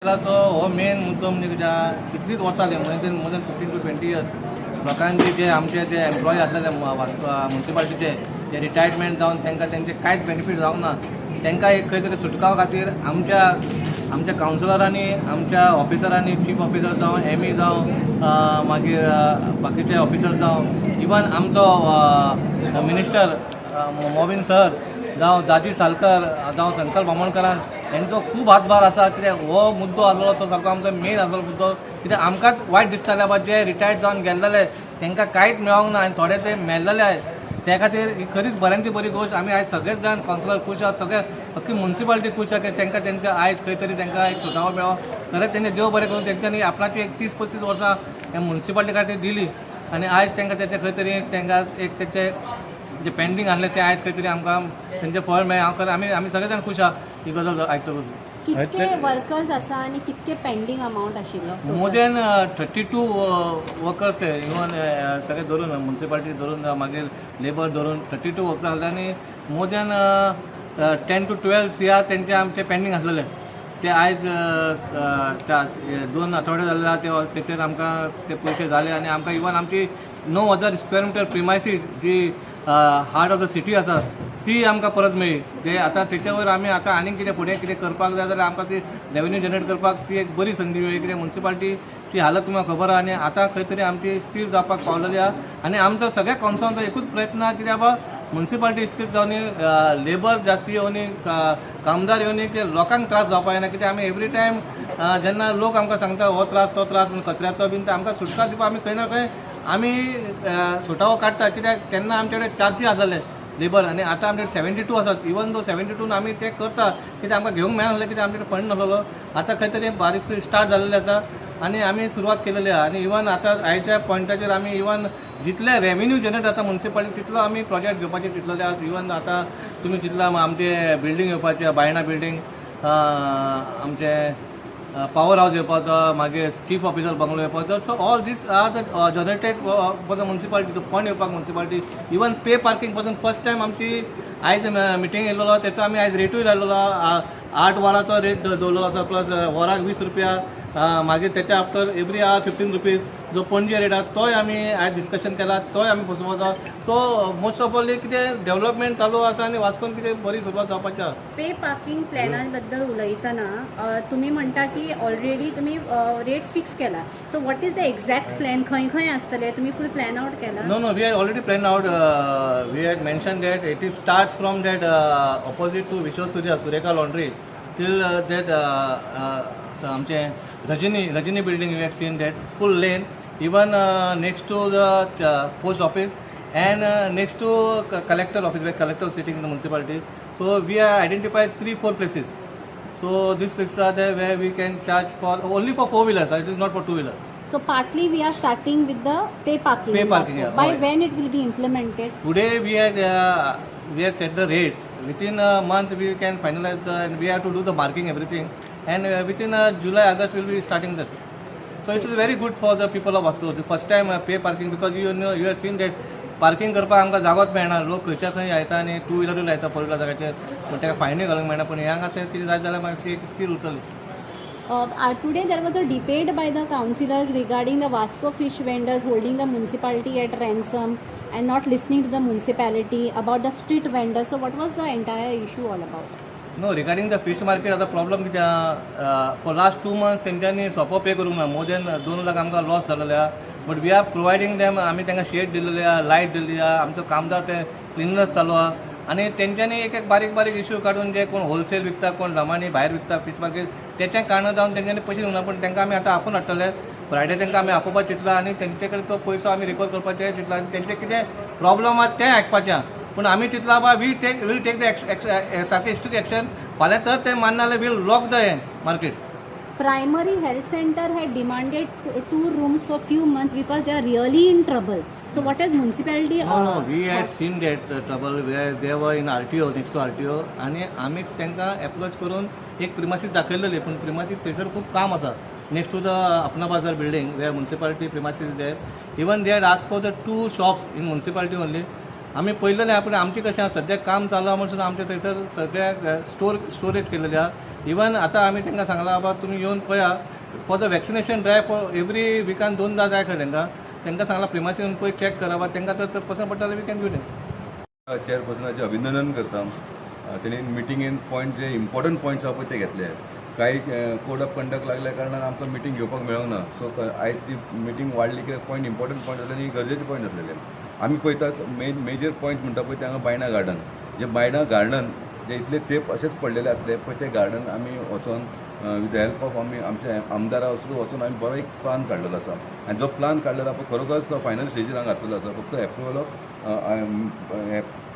So हो main मुद्दो म्हणजे कितलीच वर्सां जाली मोर दॅन 15 to 20 इयर्स लोकांचे जे आमचे जे एम्प्लॉई आसलेले म्युन्सिपाल्टीचे जे रिटायरमेंट जावन तांकां तेंचे कांयच बेनिफीट जावंक ना तांकां एक खंय तरी सुटकाव खातीर आमच्या कावन्सिलरांनी आमच्या ऑफिसरांनी चीफ ऑफिसर जावं एम.ई. जावं मागीर बाकीचे ऑफिसर जावं इवन आमचो मिनिस्टर मोविन सर जावं दाजी सालकर जावं संकल्प बामणकरान हेंचो खूब हातभार आसा कित्याक हो मुद्दो आसलो तो सारको आमचो मेन आसलो मुद्दो कित्याक आमकांच वायट दिसतालें बाबा जे रिटायर्ड जावन गेल्लेले तांकां कांयच मेळोंक ना आनी थोडे ते मेल्लेले आहेत त्या खातीर ही खरीच बऱ्यांची बरी गोश्ट आमी आयज सगळेच जाण कावन्सिलर खूश आहात सगळे अख्खी म्युन्सिपाल्टी खूश आहा की तांकां तेंच्या आयज खंय तरी तांकां एक सुटावो मेळ्ळो खरेंच तेंचे देव बरें करून तेंच्यांनी आपणाची एक 30-35 वर्सां ह्या म्युन्सिपाल्टी खातीर दिली आनी आयज तांकां तेचे खंय तरी तांकां एक तेचे जे पेंडींग आहलें ते आयज खंय तरी आमकां तेंचे फळ मेळ्ळें हांव खरें आमी सगळे जाण खूश आहा ही गजाल आयकतकूच. कितके वर्कर्स आसा आनी कितके पेंडींग अमाउंट आशिल्लो मोर दॅन 32 वर्कर्स ते इवन सगळे धरून म्युन्सिपाल्टी धरून मागीर लेबर धरून 32 वर्कर्स आसले आनी मोर दॅन 10 to 12 CR तेंचे आमचे पेंडींग आसलेले ते आयज 2 आठवडे जाल्ले आहा तेचेर आमकां ते पयशे जाले आनी आमकां इवन आमची 9,000 स्क्वेअर मिटर प्रिमायसीस जी हार्ट ऑफ द सिटी आसा ती आमकां परत मेळ्ळी ते आतां तेच्या वयर आमी आतां आनीक कितें फुडें कितें करपाक जाय जाल्यार आमकां ती रेवेन्यू जनरेट करपाक ती एक बरी संदी मेळ्ळी कित्याक म्युन्सिपाल्टीची हालत तुमकां खबर आहा आनी आतां खंय तरी आमची स्थिर जावपाक पावलेली आहा आनी आमचो सगळ्या कावन्सिलरांचो एकूच प्रयत्न आहा कित्याक बाबा म्युन्सिपाल्टी स्थिर जावन लेबर जास्ती येवनी कामदार येवनी की लोकांक त्रास जावपाक जायना कित्याक आमी एवरी टायम जेन्ना लोक आमकां सांगता हो त्रास तो त्रास म्हणून कचऱ्याचो बीन ते आमकां सुटका दिवपाक आमी खंय ना खंय आमी सुटावो काडटा कित्याक तेन्ना आमचे कडेन 400 आसलेले लेबर आनी आतां आमचे 72 आसात इवन दो 72 आमी ते करता कित्याक आमकां घेवंक मेळनासलें कित्याक आमचे कडेन फंड नासलो आतां खंय तरी बारीकसो स्टार्ट जाल्लेले आसा आनी आमी सुरवात केलेली आहा आनी इवन आतां आयच्या पॉयंटाचेर आमी इवन जितले रेवेन्यू जनरेट जाता म्युन्सिपाल्टी तितलो आमी प्रोजेक्ट घेवपाचे चिंतलेले आहात इवन आतां तुमी चिंतला आमचे बिल्डींग येवपाचे बायणा बिल्डींग आमचे पावर हावस येवपाचो मागीर चीफ ऑफिसर बंगलो येवपाचो so all these are the generated for the म्युन्सिपाल्टीचो फंड येवपाक म्युन्सिपाल्टी इवन पे पार्किंग पासून फर्स्ट टायम आमची आयज मिटींग येयल्लो तेचो आमी आयज रेटूय लायलेलो 8 वरांचो रेट दवरलेलो आसा प्लस वराक 20 रुपया मागीर तेच्या आफ्टर एवरी आवर 15 रुपीज जो पणजे रेट आहा तोय आमी आयज डिस्कशन केला तोय आमी बसोवपाचो सो मोस्ट ऑफ ऑल कितें डेव्हलपमेंट चालू आसा आनी वास्कोन कितें बरी सुरवात जावपाची आहा. पे पार्किंग प्लॅना बद्दल उलयतना तुमी म्हणटा की ऑलरेडी तुमी रेट्स फिक्स केला so what is the exact plan खंय खंय आसतले तुमी फूल प्लॅन आउट केला No, we had already planned out. We had mentioned that it starts from that opposite to Vishwasurya Sureka Laundry till that आमचे Rajani building. We had seen that full lane, even next to the post office and next to collector office where collector is sitting in the municipality. So we have identified 3-4 places. So these places are there where we can charge for only for 4-wheelers. It is not for 2-wheelers. So partly we are starting with the pay parking. Pay parking, yeah. By Oh, when it will be implemented? Today we had set the rates. Within a month we can finalize and we have to do the marking everything. And within July, August we'll be starting that. So it is very good for the people of Vasco. The first time pay parking because you have seen that parking करपाक आमकां जागोच मेळना लोक खंयच्या खंय येता आनी 2-wheeler लायता 4-wheeler जाग्याचेर पूण ताका फायनूय घालूंक मेळना पूण ह्यांक आतां कितें जाय जाल्यार मातशी एक स्थिर उरतली. Today there was a debate by the councillors regarding the Vasco fish vendors holding the municipality at ransom and not listening to the municipality about the street vendors. So what was the entire issue all about? No, regarding the fish market आतां problem कितें for last 2 months तेंच्यांनी सोंपो पे करूंक ना more than 2 lakh आमकां loss जालेले आहा but we R प्रोवायडींग them आमी तांकां शेड दिलेले आहा लायट दिल्ली आहा आमचो कामदार ते क्लिनर्स चालू आहा आनी तेंच्यांनी एक बारीक इश्यू काडून जे कोण होलसेल विकता कोण रमानी भायर विकता फिश मार्केट तेच्या कारणां जावन तेंच्यांनी पयशे दिवना पूण तांकां आमी आतां आपूण हाडटले फ्रायडे तांकां आमी आपोवपाक चिंतला आनी तेंचे कडेन तो पयसो आमी रिकवर करपाचें चिंतला आनी तेंचे कितें प्रॉब्लम आहा तें आयकपाचें पूण आमी चिंतला बाबा वील टेक द सारकें स्ट्रीक एक्शन फाल्यां तर तें मान्ना जाल्यार will lock the market. Primary health center had demanded 2 rooms for few months because they are really in trouble. So what has municipality? No, we had seen that trouble where they were in RTO, next to RTO आणि आमी तांकां approach करून एक प्रिमासीस दाखयलेली पूण प्रिमासीस थंयसर खूब काम आसा next to the Apna Bazar building where municipality premises there even they are ask for the 2 shops in municipality only आमी पळयलेलें आहा पूण आमचें कशें आहा सद्याक काम चालू आहा म्हणून आमचें थंयसर सगळ्याक स्टोरेज केलेलें आहा इवन आता आमी तांकां सांगला बाबा तुमी येवन पळया for the vaccination drive for every विकान 2दा जाय खंय तांकां सांगला प्रिमायसीस येवन पळय चॅक करा तांकां तर पसंद पडटा वी कॅन डू इट. चेअरपर्सनाचे अभिनंदन करता. तेणी मिटिंगेन पॉयंट जे इम्पॉर्टंट पॉयंट्स आहा पळय ते घेतले. काही कोड ऑफ कंडक्ट लागल्या कारणान आमकां मिटींग घेवपाक मेळोंक ना. सो आयज ती मिटींग वाडली की पॉयंट इम्पॉर्टंट पॉयंट जातले आनी गरजेचे पॉयंट जातलेले. आमी पळयता मेजर पॉयंट म्हणटा पळय ते हांगा बायणा गार्डन. जे बायणा गार्डन जे इतले तेंप अशेंच पडलेले आसले पळय ते गार्डन आमी वचोन विथ द हेल्प ऑफ आमी आमच्या आमदारा वचून आमी बरो एक प्लान काडलेलो आसा. आनी जो प्लान काडलेलो आसा खरोखरच तो फायनल स्टेजीर हांगा घातलेलो आसा. फक्त एप्रुवल ऑफ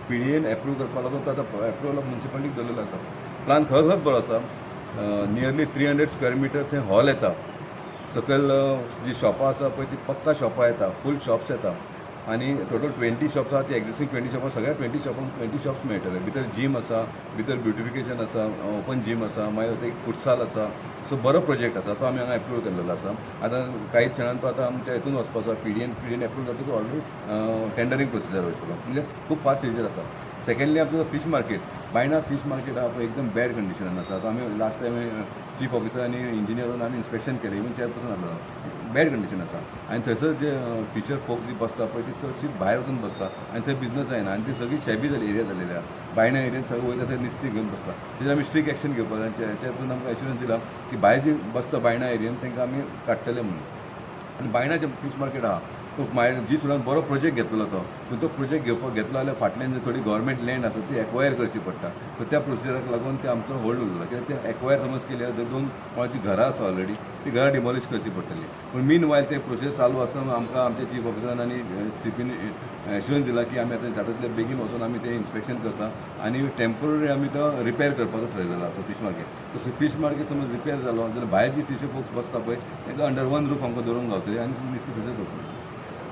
PDN एप्रूव करपाक लागून तो आतां एप्रुवल ऑफ म्युन्सिपालिटीक दवरलेलो आसा. प्लान खरोखरच बरो आसा. नियरली 300 स्क्वेअर मिटर थंय हॉल येता. सकयल जी शॉपां आसा पळय ती पक्का शॉपां येता, फूल शॉप्स येता. आनी टोटल 20 शॉप्स आसा ती एक्झिस्टींग 20 शॉपां सगळ्या 20 शॉप्स मेळटले. भितर जीम आसा, भितर ब्युटिफिकेशन आसा, ओपन जीम आसा, मागीर एक फुटसाल आसा. सो बरो प्रोजेक्ट आसा तो आमी हांगा एप्रूव केल्लो आसा. आतां कांय क्षणान तो आतां आमच्या हितून वचपाचो PDN एप्रूव जातकीर ऑलरेडी टेंडरींग प्रोसिजर वयतलो. म्हणजे खूब फास्ट स्टेजीर आसा. सेकंडली आमचो fish market Baina fish market आहा पळय एकदम बॅड कंडिशनान आसा. तो आमी लास्ट टायम चीफ ऑफिसर आनी इंजिनियरान आमी इन्स्पेक्शन केलें. इवन चेअरपर्सन आसलो. बॅड कंडिशन आसा. आनी थंयसर जे फिशर फोक जी बसता पळय ती चडशी भायर वचून बसता आनी थंय बिजनस जायना. आनी ती सगळी शेबी जाली एरिया जालेली आहा. बायणा एरियेन सगळें वयता थंय नुस्तें घेवन बसता. तेजेर आमी स्ट्रीक एक्शन घेवपाक जाय. चेअरपर्सन आमकां एश्युरन्स दिला की भायर जी बसता बायणा एरियेन तांकां आमी काडटले म्हणून. आनी बायणा जे फीश मार्केट आहा तो जी सुद्दां बरो प्रोजेक्ट घेतलो तो प्रोजेक्ट घेवपाक घेतलो जाल्यार फाटल्यान जी थोडी गव्हर्मेंट लँड आसा ती एक्वायर करची पडटा. सो त्या प्रोसिजराक लागून ते आमचो होल्ड उरलो. कित्याक ते एक्वायर समज केली जाल्यार 2 कोणाची घरां आसा ऑलरेडी ती घरां डिमॉलिश करची पडटली. पूण मीन वायल ते प्रोसिजर चालू आसतना आमकां आमच्या चीफ ऑफिसरान आनी CPन एश्युरन्स दिला की आमी आतां जाता तितले बेगीन वचून आमी ते इन्स्पेक्शन करता आनी टेम्पररी आमी तो रिपेर करपाचो थारायलेलो आसा fish market. So fish market समज रिपेर जालो जाल्यार भायर जी फीश फोक्स बसता पळय तांकां अंडर वन रूफ आमकां दवरूंक गावतली आनी नुस्तें थंयसर करतली.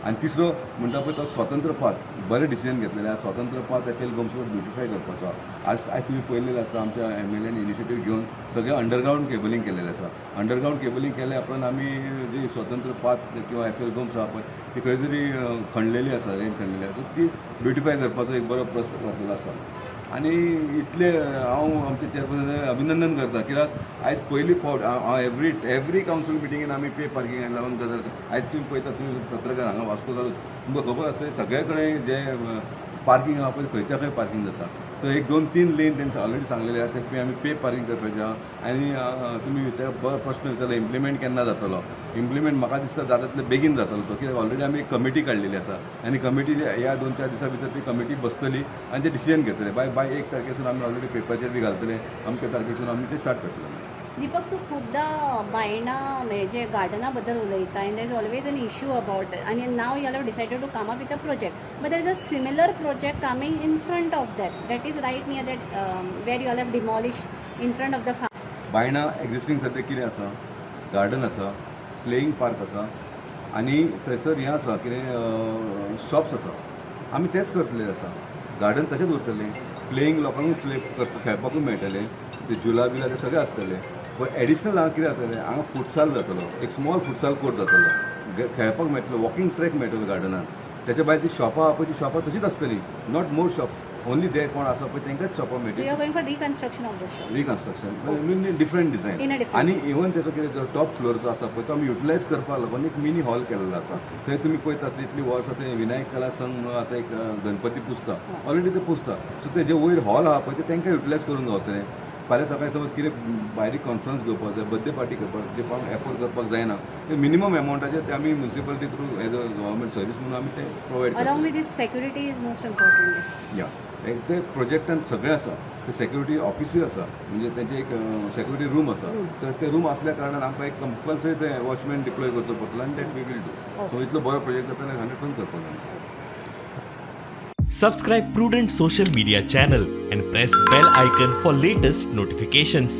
आनी तिसरो म्हणटा पळय तो स्वतंत्र पाथ बरें डिसिजन घेतलेलें आसा. स्वतंत्र पाथ एफएल गोमसो ब्युटिफाय करपाचो. आज तुमी पळयलेलें आसा आमच्या MLAन इनिशिएटीव घेवन सगळें अंडरग्रावंड केबलिंग केलेलें आसा. अंडरग्रावंड केबलिंग केल्या उपरांत आमी जी स्वतंत्र पाथ किंवा एफएल गोम्स आहा पळय ती खंय तरी खणलेली आसा, रेंज खणलेली आसा. ती ब्युटिफाय करपाचो एक बरो प्रस्ताव घातलेलो आसा. आनी इतले हांव आमच्या चेअरपर्सनाचें अभिनंदन करता. कित्याक आयज पयली फावट एवरी कावन्सील मिटिंगेन आमी पे पार्किंगाक लागून गजाल. आयज तुमी पळयता तुमी पत्रकार हांगा वास्को जालो तुमकां खबर आसतलें सगळे कडेन जे पार्किंग आहा पळय खंयच्या खंय पार्किंग जाता. सो 1-2-3 लेन तेंचे ऑलरेडी सांगलेले आसा ते आमी पे पार्किंग करपाचें आहा. आनी तुमी ते बरो प्रश्न विचारलो इम्प्लिमेंट केन्ना जातलो. इम्प्लिमेंट म्हाका दिसता जाता तितले बेगीन जातलो तो. कित्याक ऑलरेडी आमी एक कमिटी काडलेली आसा आनी कमिटी ह्या 2-4 दिसां भितर ती कमिटी बसतली आनी ते डिसिजन घेतले. बाय 1 तारखेसून आमी ऑलरेडी पेपराचेर बी घालतले. अमके तारखेसून आमी ते स्टार्ट करतले. दीपक तू खूपदा बायणा म्हणजे गार्डना बद्दल उलयता and there is always an issue about आणि now you have decided to come up with a project but there is a similar project coming in front of that is right near that where you have demolish in front of the farm. बायणा existing सद्या कितें आसा garden आसा, playing park आसा आनी थंयसर हें आसा कितें शॉप्स आसा. आमी तेंच करतले आसा. गार्डन तशेंच उरतलें. प्लेईंग लोकांकूय खेळपाकूय मेळटलें. ते झुला बिला ते सगळें आसतलें. पण एडिशनल हांगा कितें जातलें हांगा फुटसाल जातलो. एक स्मॉल फुटसाल कोर्ट जातलो. खेळपाक मेळटलो. वॉकिंग ट्रॅक मेळटलो गार्डनान. त्याच्या भायर ती शॉपां आहा पळय ती शॉपां तशीच आसतली. Not more shops. ओन्ली दे कोण आसा पळय तांकांच शॉपां So you मेळटली. are going for reconstruction of the shop. Reconstruction different In a design. different- आनी इवन तेचो कितें जो टॉप फ्लोर जो आसा पळय तो आमी युटिलायज करपाक लागून एक मिनी हॉल केल्लो आसा. थंय तुमी पळयता आसली इतली वर्स थंय विनायक कला संघ म्हणून आतां एक गणपती पुजता. ऑलरेडी ते पुजता. सो ते जे वयर हॉल आहा पळय ते तांकां युटिलायज करून गावतलें. फाल्यां सकाळीं समज कितें भायली कॉन्फरन्स घेवपाक जाय, बर्थडे पार्टी करपाक जे कोण एफोर्ड करपाक जायना ते मिनिमम एमावंटाचेर ते आमी municipality through as a government service म्हणून आमी ते प्रोवायड करता. Along with this, security is most important. या ते प्रोजेक्टान सगळें आसा. ते सेक्युरिटी ऑफिसूय आसा म्हणजे तेंचे एक सेक्युरिटी रूम आसा. तर ते रूम असल्या कारणान आमकां एक कंपल्सरी ते वॉचमॅन डिप्लॉय करचो पडटलो आनी that we will do. So इतलो बरो प्रोजेक्ट जाता 100% करपाक जाय. Subscribe Prudent social media channel and press bell icon for latest notifications.